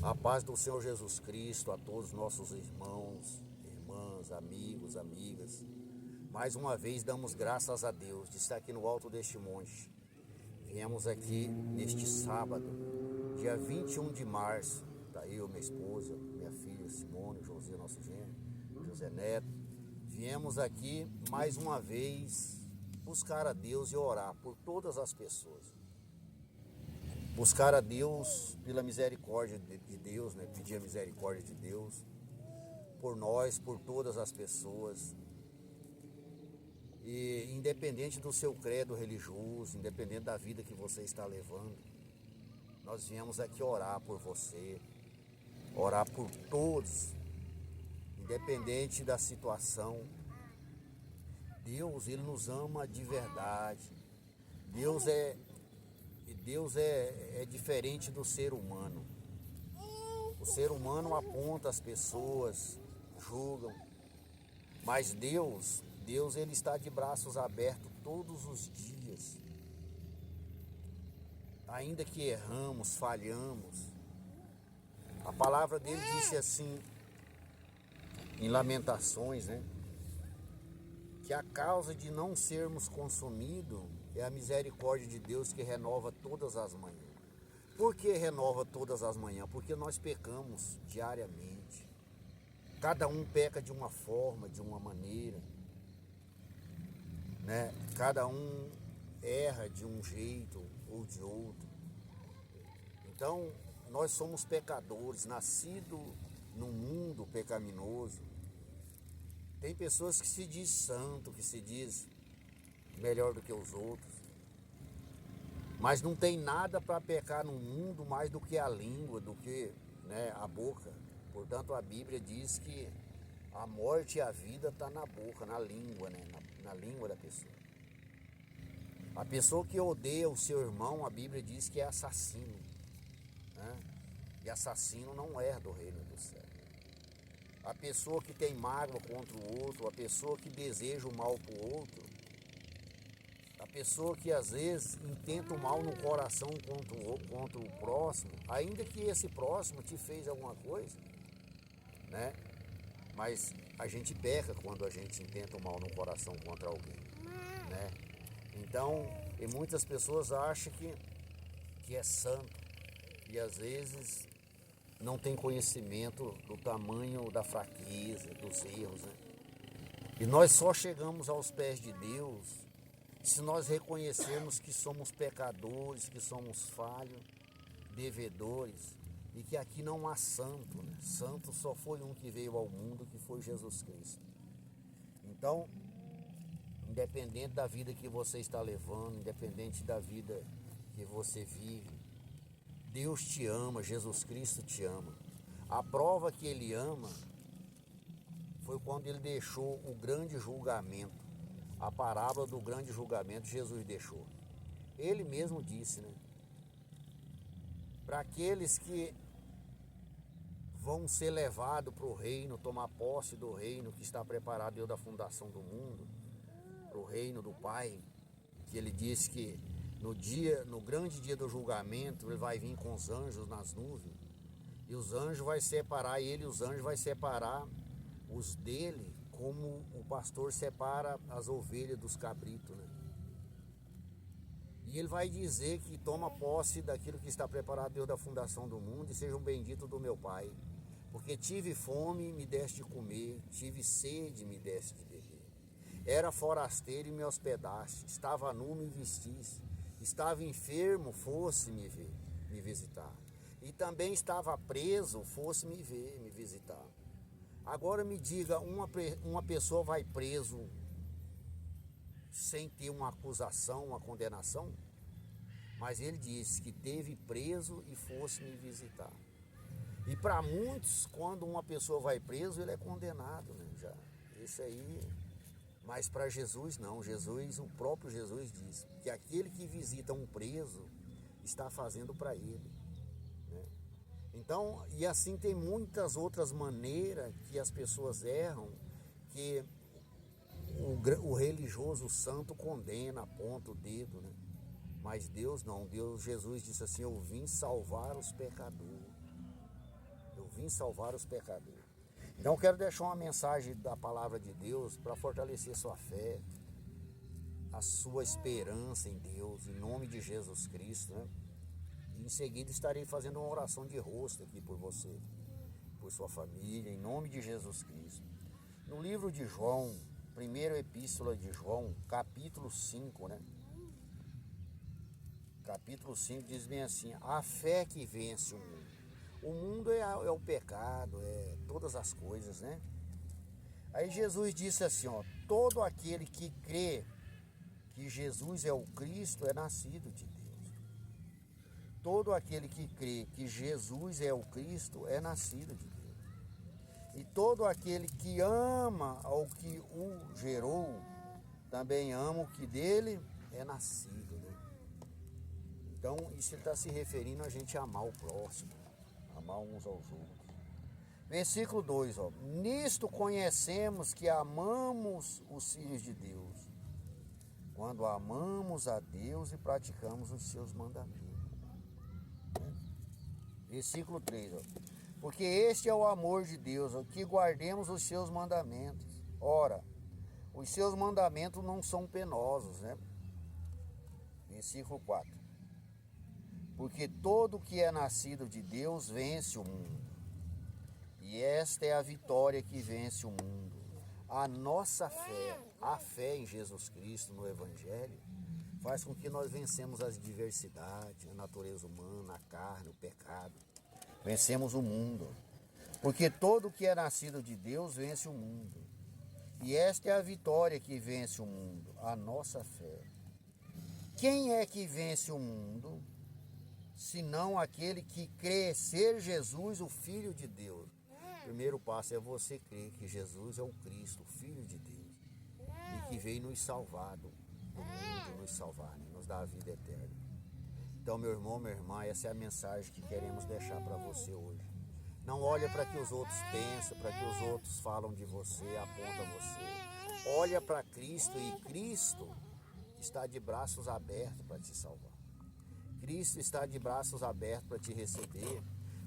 A paz do Senhor Jesus Cristo a todos os nossos irmãos, irmãs, amigos, amigas. Mais uma vez damos graças a Deus de estar aqui no alto deste monte. Viemos aqui neste sábado, dia 21 de março. Está eu, minha esposa, minha filha Simone, José, nosso genro, José Neto. Viemos aqui mais uma vez buscar a Deus e orar por todas as pessoas. Buscar a Deus pela misericórdia de Deus, né? Pedir a misericórdia de Deus por nós, por todas as pessoas. E independente do seu credo religioso, independente da vida que você está levando, nós viemos aqui orar por você, orar por todos, independente da situação. Deus, Ele nos ama de verdade. Deus é diferente do ser humano. O ser humano aponta as pessoas, julgam, mas Deus ele está de braços abertos todos os dias. Ainda que erramos, falhamos, a palavra dele disse assim, em Lamentações, né? Que a causa de não sermos consumidos é a misericórdia de Deus que renova todas as manhãs. Por que renova todas as manhãs? Porque nós pecamos diariamente. Cada um peca de uma forma, de uma maneira, né? Cada um erra de um jeito ou de outro. Então, nós somos pecadores, nascidos num mundo pecaminoso. Tem pessoas que se diz santo, que se diz melhor do que os outros, mas não tem nada para pecar no mundo mais do que a língua, do que, né, a boca. Portanto, a Bíblia diz que a morte e a vida está na boca, na língua, né, na língua da pessoa. A pessoa que odeia o seu irmão, a Bíblia diz que é assassino, né? E assassino não é do reino do céu. A pessoa que tem mágoa contra o outro, a pessoa que deseja o mal para o outro, a pessoa que às vezes intenta o mal no coração contra o próximo, ainda que esse próximo te fez alguma coisa, né? Mas a gente peca quando a gente intenta o mal no coração contra alguém, né? Então, e muitas pessoas acham que é santo e às vezes não tem conhecimento do tamanho da fraqueza, dos erros, né? E nós só chegamos aos pés de Deus se nós reconhecermos que somos pecadores, que somos falhos, devedores, e que aqui não há santo, né? Santo só foi um que veio ao mundo, que foi Jesus Cristo. Então, independente da vida que você está levando, independente da vida que você vive, Deus te ama, Jesus Cristo te ama. A prova que Ele ama foi quando Ele deixou o grande julgamento. A parábola do grande julgamento Jesus deixou. Ele mesmo disse, né? Para aqueles que vão ser levados para o reino, tomar posse do reino que está preparado desde a fundação do mundo, para o reino do Pai, que Ele disse que no grande dia do julgamento, Ele vai vir com os anjos nas nuvens, e os anjos vai separar ele, os anjos vai separar os dele, como o pastor separa as ovelhas dos cabritos, né? E ele vai dizer que toma posse daquilo que está preparado desde a fundação do mundo, e sejam benditos do meu Pai, porque tive fome, me deste de comer, tive sede, me deste de beber. Era forasteiro e me hospedaste, estava nu, me vestiste, estava enfermo, fosse me ver, me visitar. E também estava preso, fosse me ver, me visitar. Agora me diga, uma pessoa vai preso sem ter uma acusação, uma condenação? Mas ele disse que teve preso e fosse me visitar. E para muitos, quando uma pessoa vai preso, ele é condenado, né? Já. Esse aí... Mas para Jesus não, o próprio Jesus diz que aquele que visita um preso está fazendo para ele, né? Então, e assim tem muitas outras maneiras que as pessoas erram, que o religioso, o santo condena, aponta o dedo, né? Mas Deus não, Jesus disse assim, eu vim salvar os pecadores. vim salvar os pecadores. Então eu quero deixar uma mensagem da palavra de Deus para fortalecer sua fé, a sua esperança em Deus, em nome de Jesus Cristo, né? E em seguida estarei fazendo uma oração de rosto aqui por você, por sua família, em nome de Jesus Cristo. No livro de João, primeira epístola de João, capítulo 5, né? Capítulo 5 diz bem assim: a fé que vence o mundo. O mundo é o pecado, é todas as coisas, né? Aí Jesus disse assim, ó: todo aquele que crê que Jesus é o Cristo é nascido de Deus. Todo aquele que crê que Jesus é o Cristo é nascido de Deus. E todo aquele que ama ao que o gerou, também ama o que dele é nascido, né? Então, isso ele está se referindo a gente amar o próximo, amar uns aos outros. Versículo 2, ó: nisto conhecemos que amamos os filhos de Deus, quando amamos a Deus e praticamos os seus mandamentos. Versículo 3, ó: porque este é o amor de Deus, ó, que guardemos os seus mandamentos. Ora, os seus mandamentos não são penosos, né? Versículo 4: porque todo que é nascido de Deus vence o mundo. E esta é a vitória que vence o mundo: a nossa fé. A fé em Jesus Cristo, no Evangelho, faz com que nós vencemos as diversidades, a natureza humana, a carne, o pecado. Vencemos o mundo. Porque todo que é nascido de Deus vence o mundo. E esta é a vitória que vence o mundo: a nossa fé. Quem é que vence o mundo, senão aquele que crê ser Jesus, o Filho de Deus? O primeiro passo é você crer que Jesus é o Cristo, o Filho de Deus, e que veio nos salvar do mundo, nos salvar, né? Nos dar a vida eterna. Então, meu irmão, minha irmã, essa é a mensagem que queremos deixar para você hoje. Não olha para que os outros pensam, para que os outros falam de você, apontam você. Olha para Cristo, e Cristo está de braços abertos para te salvar. Cristo está de braços abertos para te receber,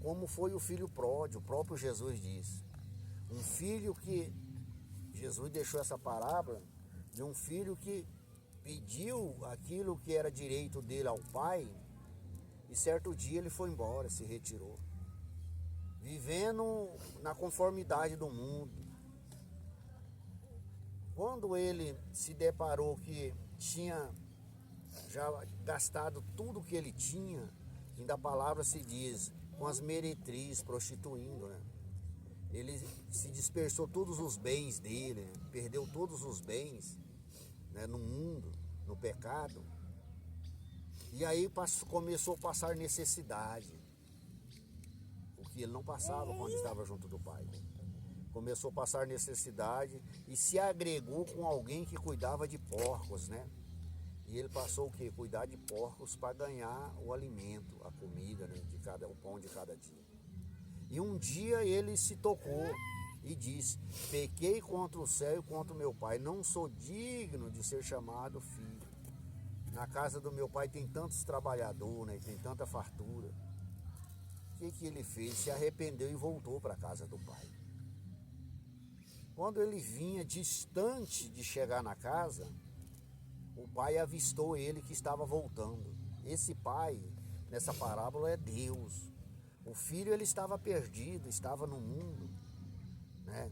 como foi o filho pródigo. O próprio Jesus disse. Um filho que, Jesus deixou essa parábola de um filho que pediu aquilo que era direito dele ao pai, e certo dia ele foi embora, se retirou, vivendo na conformidade do mundo. Quando ele se deparou que tinha já gastado tudo que ele tinha, ainda a palavra se diz, com as meretrizes, prostituindo, né? Ele se dispersou todos os bens dele, né? Perdeu todos os bens, né? No mundo, no pecado. E aí começou a passar necessidade, o que ele não passava quando estava junto do pai. Começou a passar necessidade e se agregou com alguém que cuidava de porcos, né? E ele passou o quê? Cuidar de porcos para ganhar o alimento, a comida, né? O pão de cada dia. E um dia ele se tocou e disse: pequei contra o céu e contra o meu pai, não sou digno de ser chamado filho. Na casa do meu pai tem tantos trabalhadores, né? Tem tanta fartura. O que ele fez? Se arrependeu e voltou para a casa do pai. Quando ele vinha distante de chegar na casa, o pai avistou ele que estava voltando. Esse pai, nessa parábola, é Deus. O filho, ele estava perdido, estava no mundo, né?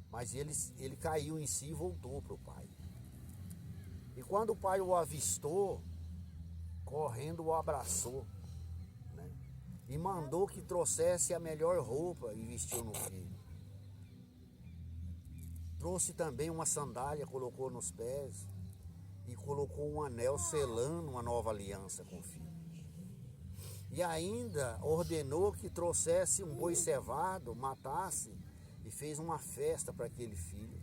Mas ele caiu em si e voltou para o pai. E quando o pai o avistou, correndo o abraçou, né? E mandou que trouxesse a melhor roupa e vestiu no filho. Trouxe também uma sandália, colocou nos pés e colocou um anel selando uma nova aliança com o filho. E ainda ordenou que trouxesse um boi cevado, matasse e fez uma festa para aquele filho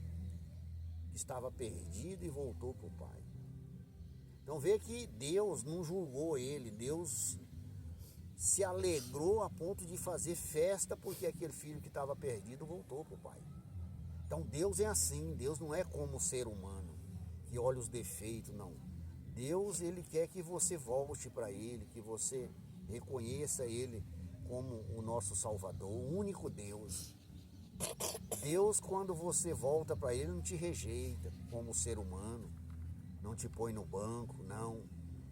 que estava perdido e voltou para o pai. Então vê que Deus não julgou ele, Deus se alegrou a ponto de fazer festa porque aquele filho que estava perdido voltou para o pai. Então Deus é assim, Deus não é como o ser humano, que olha os defeitos, não. Deus, ele quer que você volte para ele, que você reconheça ele como o nosso Salvador, o único Deus. Deus, quando você volta para Ele, não te rejeita como ser humano, não te põe no banco, não.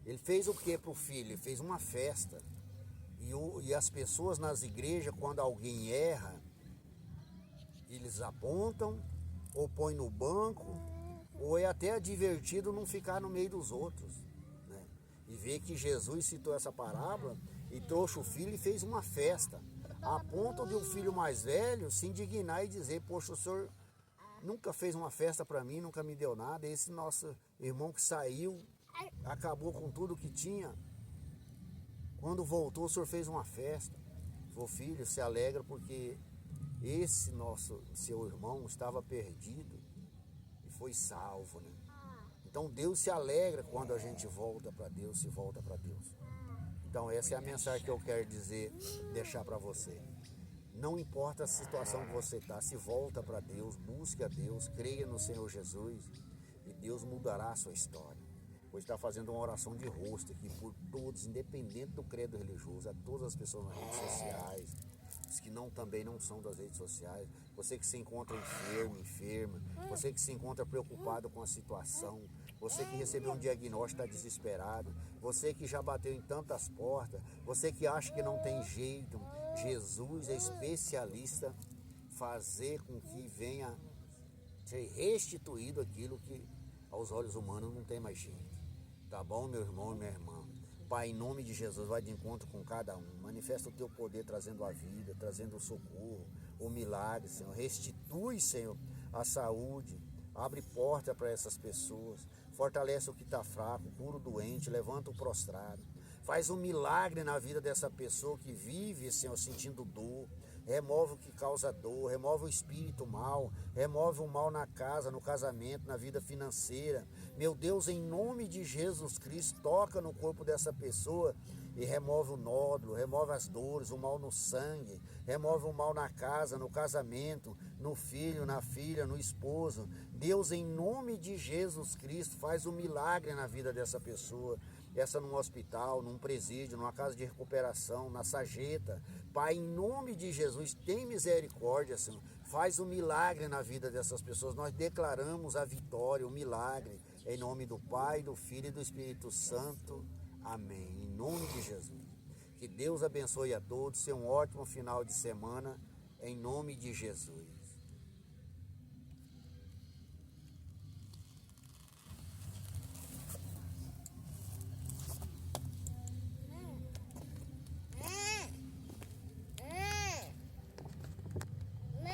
Ele fez o que para o filho? Ele fez uma festa. E as pessoas nas igrejas, quando alguém erra, eles apontam, ou põem no banco, ou é até divertido não ficar no meio dos outros, né? E ver que Jesus citou essa parábola e trouxe o filho e fez uma festa, a ponto de um filho mais velho se indignar e dizer: poxa, o senhor nunca fez uma festa para mim, nunca me deu nada. Esse nosso irmão que saiu, acabou com tudo que tinha. Quando voltou, o senhor fez uma festa. Falou: filho, se alegra porque esse seu irmão estava perdido e foi salvo, né? Então Deus se alegra quando a gente volta para Deus, se volta para Deus. Então essa é a mensagem que eu quero dizer, deixar para você. Não importa a situação que você está, se volta para Deus, busque a Deus, creia no Senhor Jesus e Deus mudará a sua história. Hoje está fazendo uma oração de rosto aqui por todos, independente do credo religioso, a todas as pessoas nas redes sociais, os que também não são das redes sociais, você que se encontra enfermo, enferma, você que se encontra preocupado com a situação, você que recebeu um diagnóstico e está desesperado, você que já bateu em tantas portas, você que acha que não tem jeito, Jesus é especialista em fazer com que venha ser restituído aquilo que aos olhos humanos não tem mais jeito. Tá bom, meu irmão e minha irmã? Pai, em nome de Jesus, vai de encontro com cada um. Manifesta o teu poder trazendo a vida, trazendo o socorro, o milagre, Senhor. Restitui, Senhor, a saúde. Abre porta para essas pessoas. Fortalece o que está fraco, cura o doente, levanta o prostrado. Faz um milagre na vida dessa pessoa que vive, Senhor, sentindo dor. Remove o que causa dor, remove o espírito mal, remove o mal na casa, no casamento, na vida financeira. Meu Deus, em nome de Jesus Cristo, toca no corpo dessa pessoa e remove o nódulo, remove as dores, o mal no sangue, remove o mal na casa, no casamento, no filho, na filha, no esposo. Deus, em nome de Jesus Cristo, faz um milagre na vida dessa pessoa. Essa num hospital, num presídio, numa casa de recuperação, na sarjeta. Pai, em nome de Jesus, tem misericórdia, Senhor. Faz um milagre na vida dessas pessoas. Nós declaramos a vitória, o milagre. Em nome do Pai, do Filho e do Espírito Santo. Amém. Em nome de Jesus. Que Deus abençoe a todos. Tenha um ótimo final de semana. Em nome de Jesus.